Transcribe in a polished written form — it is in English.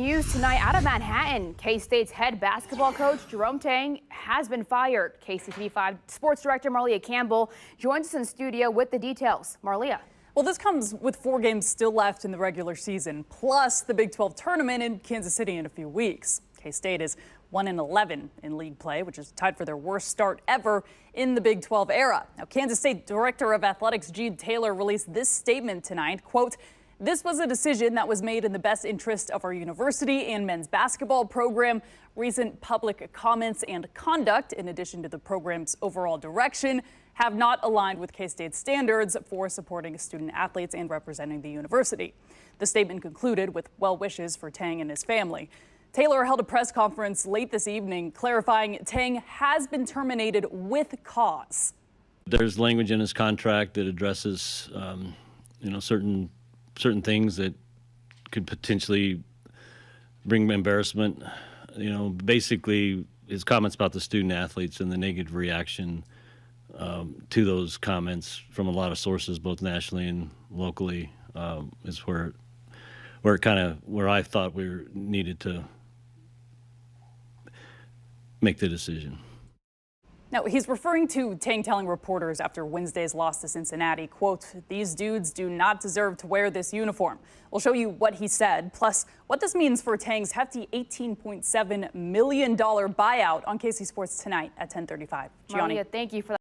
News tonight out of Manhattan. K-State's head basketball coach Jerome Tang has been fired. KCTV5 sports director Marlia Campbell joins us in studio with the details. Marlia. Well, this comes with 4 games still left in the regular season, plus the Big 12 tournament in Kansas City in a few weeks. K-State is 1-11 in league play, which is tied for their worst start ever in the Big 12 era. Now, Kansas State Director of Athletics Gene Taylor released this statement tonight, quote, "This was a decision that was made in the best interest of our university and men's basketball program. Recent public comments and conduct, in addition to the program's overall direction, have not aligned with K-State's standards for supporting student athletes and representing the university." The statement concluded with well wishes for Tang and his family. Taylor held a press conference late this evening clarifying Tang has been terminated with cause. There's language in his contract that addresses, certain things that could potentially bring embarrassment. Basically his comments about the student athletes and the negative reaction to those comments from a lot of sources, both nationally and locally, is where I thought we needed to make the decision. Now, he's referring to Tang telling reporters after Wednesday's loss to Cincinnati, quote, "These dudes do not deserve to wear this uniform." We'll show you what he said, plus what this means for Tang's hefty $18.7 million buyout on KC Sports tonight at 10:35. Marlia, thank you for that.